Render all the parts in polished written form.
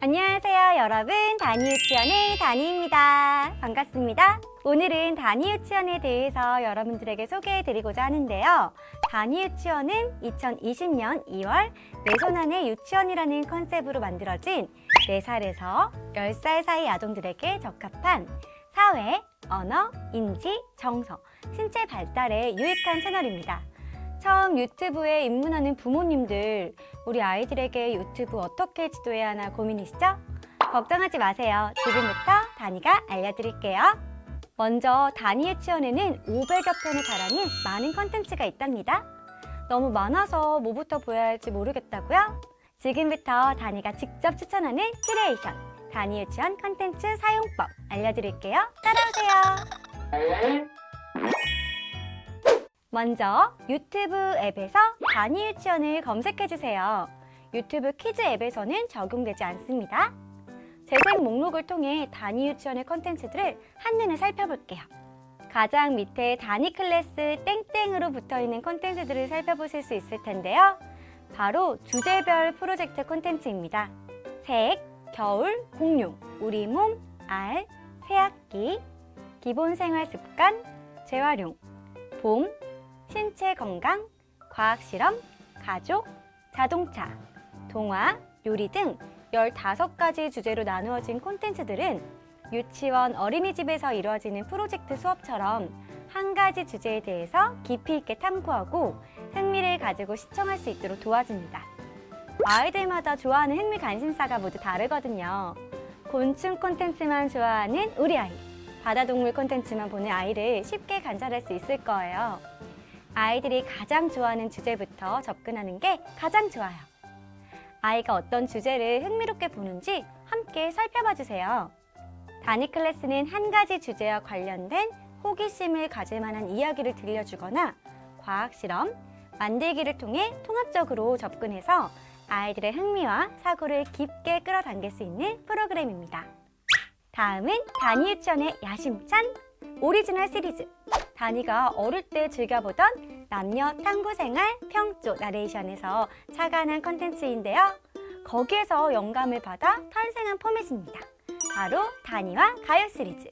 안녕하세요 여러분, 다니 유치원의 다니입니다. 반갑습니다. 오늘은 다니 유치원에 대해서 여러분들에게 소개해드리고자 하는데요. 다니 유치원은 2020년 2월 내 손 안에 유치원이라는 컨셉으로 만들어진 4살에서 10살 사이 아동들에게 적합한 사회, 언어, 인지, 정서, 신체 발달에 유익한 채널입니다. 처음 유튜브에 입문하는 부모님들, 우리 아이들에게 유튜브 어떻게 지도해야 하나 고민이시죠? 걱정하지 마세요. 지금부터 다니가 알려드릴게요. 먼저 다니 유치원에는 500여 편에 달하는 많은 컨텐츠가 있답니다. 너무 많아서 뭐부터 보여야 할지 모르겠다고요? 지금부터 다니가 직접 추천하는 큐레이션, 다니 유치원 컨텐츠 사용법 알려드릴게요. 따라오세요. 먼저 유튜브 앱에서 다니 유치원을 검색해주세요. 유튜브 키즈 앱에서는 적용되지 않습니다. 재생 목록을 통해 다니 유치원의 컨텐츠들을 한눈에 살펴볼게요. 가장 밑에 다니 클래스 땡땡으로 붙어있는 컨텐츠들을 살펴보실 수 있을 텐데요. 바로 주제별 프로젝트 콘텐츠입니다. 색, 겨울, 공룡, 우리 몸, 알, 새학기, 기본 생활 습관, 재활용, 봄, 신체 건강, 과학 실험, 가족, 자동차, 동화, 요리 등 15가지 주제로 나누어진 콘텐츠들은 유치원, 어린이집에서 이루어지는 프로젝트 수업처럼 한 가지 주제에 대해서 깊이 있게 탐구하고 흥미를 가지고 시청할 수 있도록 도와줍니다. 아이들마다 좋아하는 흥미 관심사가 모두 다르거든요. 곤충 콘텐츠만 좋아하는 우리 아이, 바다동물 콘텐츠만 보는 아이를 쉽게 관찰할 수 있을 거예요. 아이들이 가장 좋아하는 주제부터 접근하는 게 가장 좋아요. 아이가 어떤 주제를 흥미롭게 보는지 함께 살펴봐 주세요. 다니 클래스는 한 가지 주제와 관련된 호기심을 가질 만한 이야기를 들려주거나 과학 실험, 만들기를 통해 통합적으로 접근해서 아이들의 흥미와 사고를 깊게 끌어당길 수 있는 프로그램입니다. 다음은 다니 유치원의 야심찬 오리지널 시리즈. 다니가 어릴 때 즐겨보던 남녀 탐구생활 평조 나레이션에서 착안한 컨텐츠인데요. 거기에서 영감을 받아 탄생한 포맷입니다. 바로 다니와 가요 시리즈.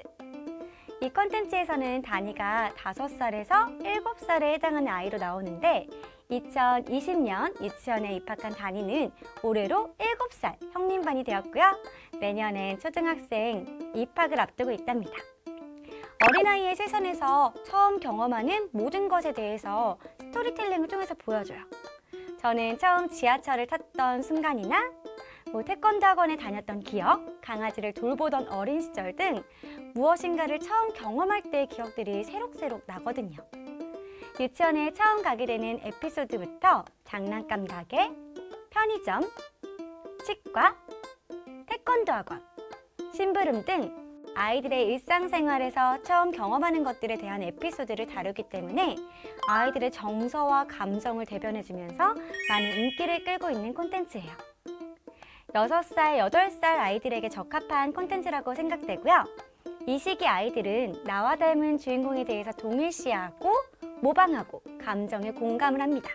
이 컨텐츠에서는 다니가 5살에서 7살에 해당하는 아이로 나오는데 2020년 유치원에 입학한 다니는 올해로 7살 형님반이 되었고요. 내년엔 초등학생 입학을 앞두고 있답니다. 어린아이의 시선에서 처음 경험하는 모든 것에 대해서 스토리텔링을 통해서 보여줘요. 저는 처음 지하철을 탔던 순간이나 태권도 학원에 다녔던 기억, 강아지를 돌보던 어린 시절 등 무엇인가를 처음 경험할 때의 기억들이 새록새록 나거든요. 유치원에 처음 가게 되는 에피소드부터 장난감 가게, 편의점, 치과, 태권도 학원, 심부름 등 아이들의 일상생활에서 처음 경험하는 것들에 대한 에피소드를 다루기 때문에 아이들의 정서와 감정을 대변해주면서 많은 인기를 끌고 있는 콘텐츠예요. 6살, 8살 아이들에게 적합한 콘텐츠라고 생각되고요. 이 시기 아이들은 나와 닮은 주인공에 대해서 동일시하고 모방하고 감정에 공감을 합니다.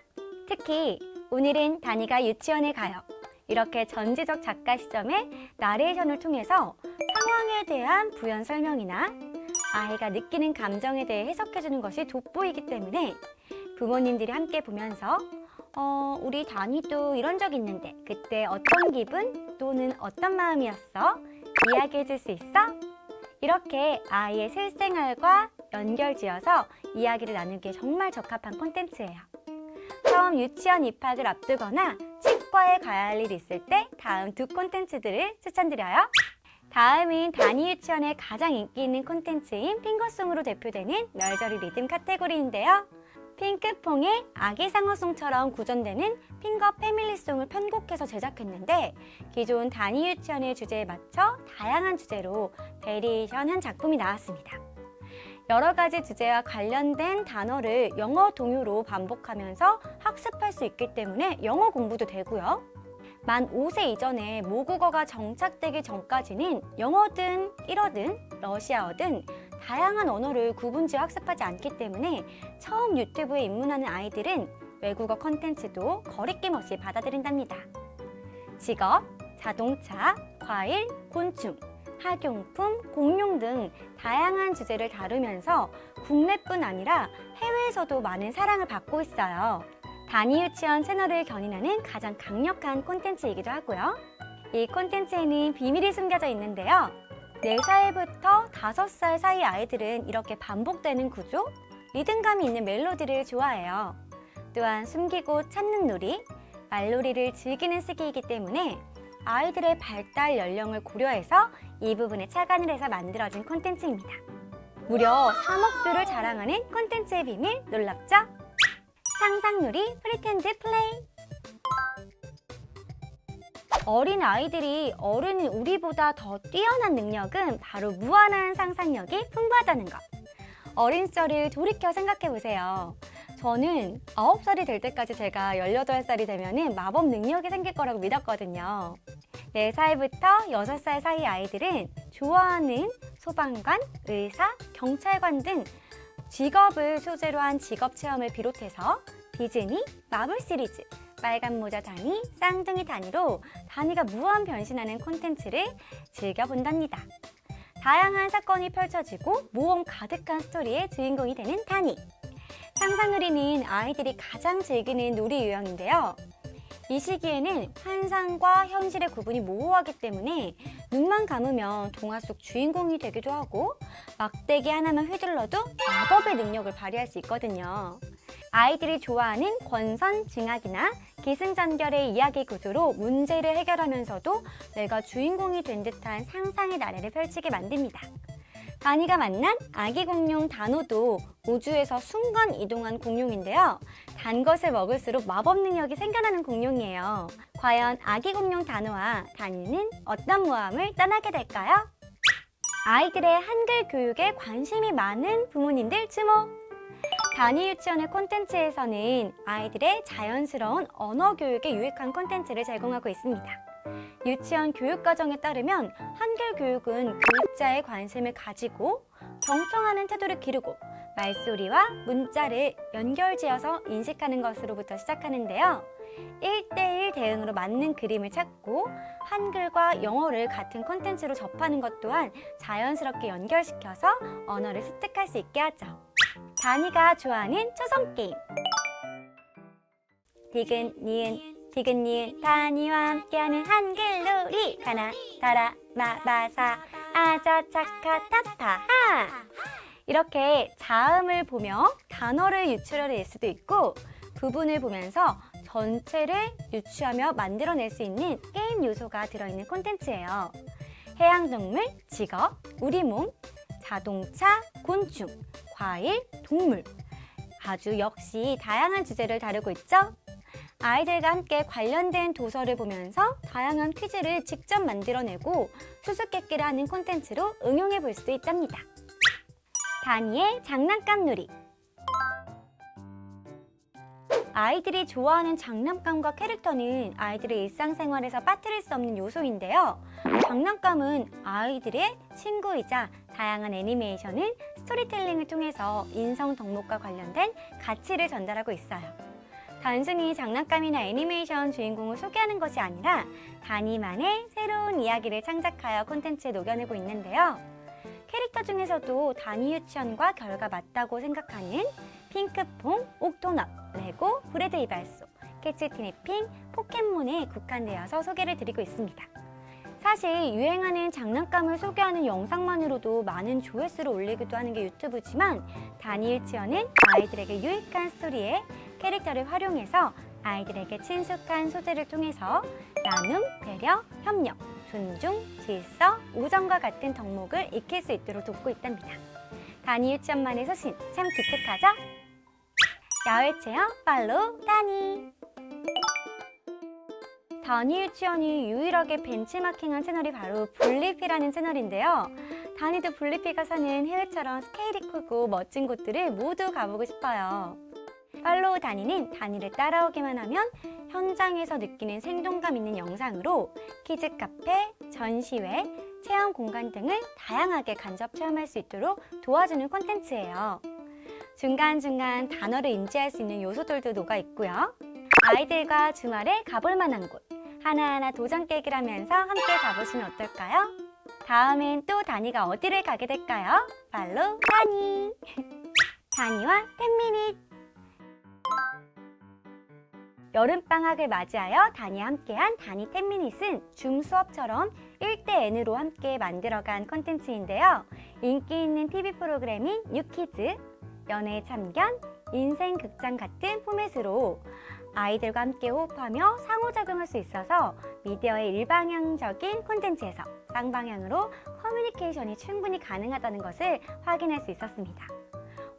특히 오늘은 다니가 유치원에 가요. 이렇게 전지적 작가 시점의 나레이션을 통해서 상황에 대한 부연 설명이나 아이가 느끼는 감정에 대해 해석해주는 것이 돋보이기 때문에 부모님들이 함께 보면서 우리 다니도 이런 적 있는데 그때 어떤 기분 또는 어떤 마음이었어? 이야기해줄 수 있어? 이렇게 아이의 실생활과 연결지어서 이야기를 나누기에 정말 적합한 콘텐츠예요. 처음 유치원 입학을 앞두거나 치과에 가야 할 일 있을 때 다음 두 콘텐츠들을 추천드려요. 다음은 다니 유치원의 가장 인기 있는 콘텐츠인 핑거송으로 대표되는 널저리 리듬 카테고리인데요. 핑크퐁의 아기 상어송처럼 구전되는 핑거 패밀리송을 편곡해서 제작했는데 기존 다니 유치원의 주제에 맞춰 다양한 주제로 베리에이션한 작품이 나왔습니다. 여러 가지 주제와 관련된 단어를 영어 동요로 반복하면서 학습할 수 있기 때문에 영어 공부도 되고요. 만 5세 이전에 모국어가 정착되기 전까지는 영어든 일어든 러시아어든 다양한 언어를 구분지어 학습하지 않기 때문에 처음 유튜브에 입문하는 아이들은 외국어 컨텐츠도 거리낌 없이 받아들인답니다. 직업, 자동차, 과일, 곤충, 학용품, 공룡 등 다양한 주제를 다루면서 국내뿐 아니라 해외에서도 많은 사랑을 받고 있어요. 다니 유치원 채널을 견인하는 가장 강력한 콘텐츠이기도 하고요. 이 콘텐츠에는 비밀이 숨겨져 있는데요. 4살부터 5살 사이 아이들은 이렇게 반복되는 구조, 리듬감이 있는 멜로디를 좋아해요. 또한 숨기고 찾는 놀이, 말놀이를 즐기는 시기이기 때문에 아이들의 발달 연령을 고려해서 이 부분에 착안을 해서 만들어진 콘텐츠입니다. 무려 3억 뷰를 자랑하는 콘텐츠의 비밀 놀랍죠? 상상놀이 프리텐드 플레이. 어린 아이들이 어른인 우리보다 더 뛰어난 능력은 바로 무한한 상상력이 풍부하다는 것. 어린 시절을 돌이켜 생각해보세요. 저는 9살이 될 때까지 제가 18살이 되면 마법 능력이 생길 거라고 믿었거든요. 4살부터 6살 사이 아이들은 좋아하는 소방관, 의사, 경찰관 등 직업을 소재로 한 직업 체험을 비롯해서 디즈니, 마블 시리즈, 빨간 모자 다니, 쌍둥이 다니로 다니가 무한 변신하는 콘텐츠를 즐겨본답니다. 다양한 사건이 펼쳐지고 모험 가득한 스토리의 주인공이 되는 다니. 상상놀이는 아이들이 가장 즐기는 놀이 유형인데요. 이 시기에는 환상과 현실의 구분이 모호하기 때문에 눈만 감으면 동화 속 주인공이 되기도 하고 막대기 하나만 휘둘러도 마법의 능력을 발휘할 수 있거든요. 아이들이 좋아하는 권선징악이나 기승전결의 이야기 구조로 문제를 해결하면서도 내가 주인공이 된 듯한 상상의 나래를 펼치게 만듭니다. 다니가 만난 아기 공룡 다노도 우주에서 순간 이동한 공룡인데요. 단 것을 먹을수록 마법 능력이 생겨나는 공룡이에요. 과연 아기 공룡 다노와 다니는 어떤 모험을 떠나게 될까요? 아이들의 한글 교육에 관심이 많은 부모님들 주목! 다니 유치원의 콘텐츠에서는 아이들의 자연스러운 언어 교육에 유익한 콘텐츠를 제공하고 있습니다. 유치원 교육과정에 따르면 한글 교육은 글자에 관심을 가지고 경청하는 태도를 기르고 말소리와 문자를 연결지어서 인식하는 것으로부터 시작하는데요. 1대1 대응으로 맞는 그림을 찾고 한글과 영어를 같은 콘텐츠로 접하는 것 또한 자연스럽게 연결시켜서 언어를 습득할 수 있게 하죠. 다니가 좋아하는 초성게임. 디귿, 니은, 디귿, 니은, 다니와 함께하는 한글놀이. 가나, 다라, 마바사, 아자, 차카, 타파하. 이렇게 자음을 보며 단어를 유추해낼 수도 있고 부분을 보면서 전체를 유추하며 만들어낼 수 있는 게임 요소가 들어있는 콘텐츠예요. 해양동물, 직업, 우리 몸, 자동차, 곤충, 과일, 동물. 아주 역시 다양한 주제를 다루고 있죠? 아이들과 함께 관련된 도서를 보면서 다양한 퀴즈를 직접 만들어내고 수수께끼를 하는 콘텐츠로 응용해 볼 수도 있답니다. 다니의 장난감 놀이. 아이들이 좋아하는 장난감과 캐릭터는 아이들의 일상생활에서 빠뜨릴 수 없는 요소인데요. 장난감은 아이들의 친구이자 다양한 애니메이션을 스토리텔링을 통해서 인성 덕목과 관련된 가치를 전달하고 있어요. 단순히 장난감이나 애니메이션 주인공을 소개하는 것이 아니라 다니만의 새로운 이야기를 창작하여 콘텐츠에 녹여내고 있는데요. 캐릭터 중에서도 다니 유치원과 결과 맞다고 생각하는 핑크퐁, 옥토넛, 레고, 브레드 이발소, 캐치티니핑, 포켓몬에 국한되어서 소개를 드리고 있습니다. 사실 유행하는 장난감을 소개하는 영상만으로도 많은 조회수를 올리기도 하는 게 유튜브지만 다니 유치원은 아이들에게 유익한 스토리에 캐릭터를 활용해서 아이들에게 친숙한 소재를 통해서 나눔, 배려, 협력, 존중, 질서, 우정과 같은 덕목을 익힐 수 있도록 돕고 있답니다. 다니 유치원만의 소신 참 기특하죠? 야외 체험 팔로우 다니. 다니 유치원이 유일하게 벤치마킹한 채널이 바로 블리피라는 채널인데요. 다니도 블리피가 사는 해외처럼 스케일이 크고 멋진 곳들을 모두 가보고 싶어요. 팔로우 다니는 다니를 따라오기만 하면 현장에서 느끼는 생동감 있는 영상으로 키즈 카페, 전시회, 체험 공간 등을 다양하게 간접 체험할 수 있도록 도와주는 콘텐츠예요. 중간중간 단어를 인지할 수 있는 요소들도 녹아 있고요. 아이들과 주말에 가볼 만한 곳, 하나하나 도장 깨기를 하면서 함께 가보시면 어떨까요? 다음엔 또 다니가 어디를 가게 될까요? 바로 다니! 다니와 10미닛! 여름방학을 맞이하여 다니와 함께한 다니 10미닛은 줌 수업처럼 1:N으로 함께 만들어간 콘텐츠인데요. 인기 있는 TV 프로그래밍 뉴키즈, 연애 참견, 인생 극장 같은 포맷으로 아이들과 함께 호흡하며 상호작용할 수 있어서 미디어의 일방향적인 콘텐츠에서 쌍방향으로 커뮤니케이션이 충분히 가능하다는 것을 확인할 수 있었습니다.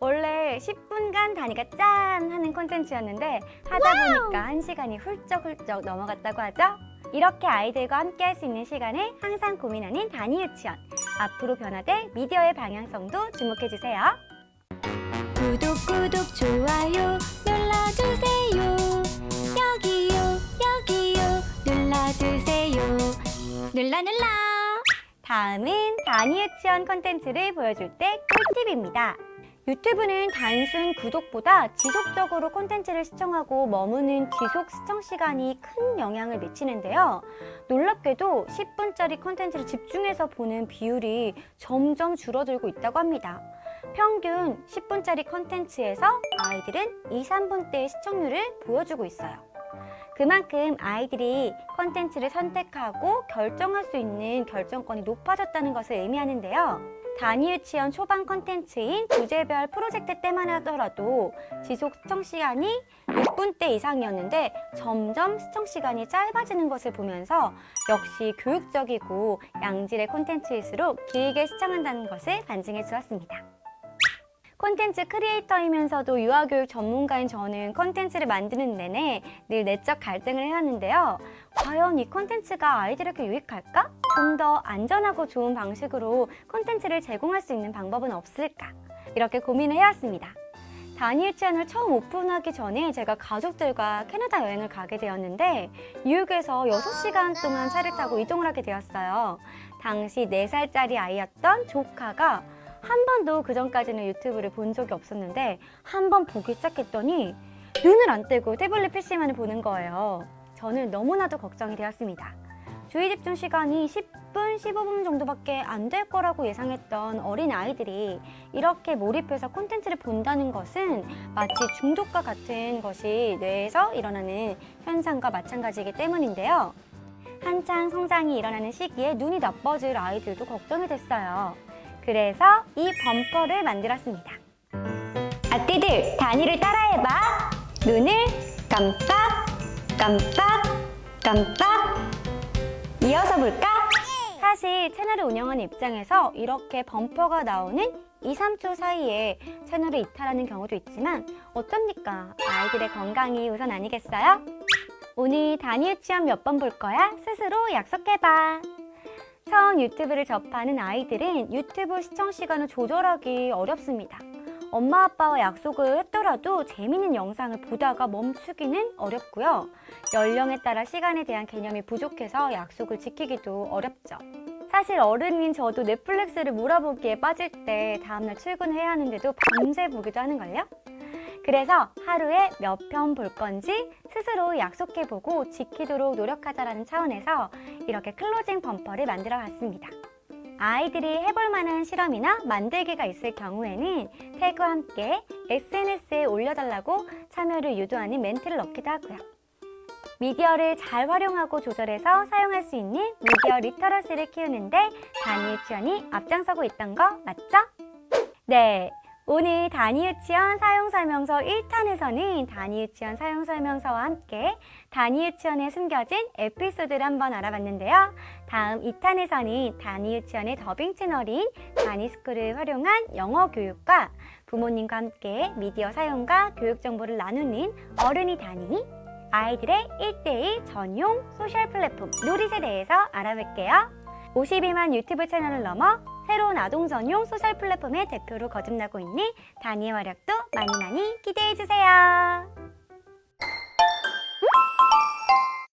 원래 10분간 다니가 짠! 하는 콘텐츠였는데 하다 보니까 1시간이 훌쩍훌쩍 넘어갔다고 하죠? 이렇게 아이들과 함께 할 수 있는 시간을 항상 고민하는 다니 유치원. 앞으로 변화될 미디어의 방향성도 주목해주세요. 구독 좋아요 눌러주세요. 여기요 눌러주세요. 눌러 다음은 다니 유치원 콘텐츠를 보여줄 때 꿀팁입니다. 유튜브는 단순 구독보다 지속적으로 콘텐츠를 시청하고 머무는 지속 시청 시간이 큰 영향을 미치는데요. 놀랍게도 10분짜리 콘텐츠를 집중해서 보는 비율이 점점 줄어들고 있다고 합니다. 평균 10분짜리 콘텐츠에서 아이들은 2, 3분대의 시청률을 보여주고 있어요. 그만큼 아이들이 콘텐츠를 선택하고 결정할 수 있는 결정권이 높아졌다는 것을 의미하는데요. 다니 유치원 초반 콘텐츠인 주제별 프로젝트 때만 하더라도 지속 시청 시간이 6분대 이상이었는데 점점 시청 시간이 짧아지는 것을 보면서 역시 교육적이고 양질의 콘텐츠일수록 길게 시청한다는 것을 간증해 주었습니다. 콘텐츠 크리에이터이면서도 유아교육 전문가인 저는 콘텐츠를 만드는 내내 늘 내적 갈등을 해왔는데요. 과연 이 콘텐츠가 아이들에게 유익할까? 좀 더 안전하고 좋은 방식으로 콘텐츠를 제공할 수 있는 방법은 없을까? 이렇게 고민을 해왔습니다. 다니 유치원을 처음 오픈하기 전에 제가 가족들과 캐나다 여행을 가게 되었는데 뉴욕에서 6시간 동안 차를 타고 이동을 하게 되었어요. 당시 4살짜리 아이였던 조카가 한 번도 그전까지는 유튜브를 본 적이 없었는데 한 번 보기 시작했더니 눈을 안 떼고 태블릿 PC만을 보는 거예요. 저는 너무나도 걱정이 되었습니다. 주의 집중 시간이 10분, 15분 정도밖에 안 될 거라고 예상했던 어린 아이들이 이렇게 몰입해서 콘텐츠를 본다는 것은 마치 중독과 같은 것이 뇌에서 일어나는 현상과 마찬가지이기 때문인데요. 한창 성장이 일어나는 시기에 눈이 나빠질 아이들도 걱정이 됐어요. 그래서 이 범퍼를 만들었습니다. 아띠들, 다니를 따라해봐. 눈을 깜빡, 깜빡, 깜빡. 이어서 볼까? 사실 채널을 운영하는 입장에서 이렇게 범퍼가 나오는 2, 3초 사이에 채널을 이탈하는 경우도 있지만 어쩝니까? 아이들의 건강이 우선 아니겠어요? 오늘 다니 유치원 몇 번 볼 거야? 스스로 약속해봐. 처음 유튜브를 접하는 아이들은 유튜브 시청 시간을 조절하기 어렵습니다. 엄마 아빠와 약속을 했더라도 재미있는 영상을 보다가 멈추기는 어렵고요. 연령에 따라 시간에 대한 개념이 부족해서 약속을 지키기도 어렵죠. 사실 어른인 저도 넷플릭스를 몰아보기에 빠질 때 다음날 출근해야 하는데도 밤새 보기도 하는걸요? 그래서 하루에 몇 편 볼 건지 스스로 약속해보고 지키도록 노력하자라는 차원에서 이렇게 클로징 범퍼를 만들어 봤습니다. 아이들이 해볼 만한 실험이나 만들기가 있을 경우에는 태그와 함께 SNS에 올려달라고 참여를 유도하는 멘트를 넣기도 하고요. 미디어를 잘 활용하고 조절해서 사용할 수 있는 미디어 리터러시를 키우는데 다니 유치원이 앞장서고 있던 거 맞죠? 네! 오늘 다니 유치원 사용설명서 1탄에서는 다니 유치원 사용설명서와 함께 다니 유치원에 숨겨진 에피소드를 한번 알아봤는데요. 다음 2탄에서는 다니 유치원의 더빙 채널인 다니스쿨을 활용한 영어 교육과 부모님과 함께 미디어 사용과 교육 정보를 나누는 어른이 다니, 아이들의 1:1 전용 소셜 플랫폼 누릿에 대해서 알아볼게요. 52만 유튜브 채널을 넘어 새로운 아동 전용 소셜 플랫폼의 대표로 거듭나고 있는 다니의 활약도 많이 기대해주세요.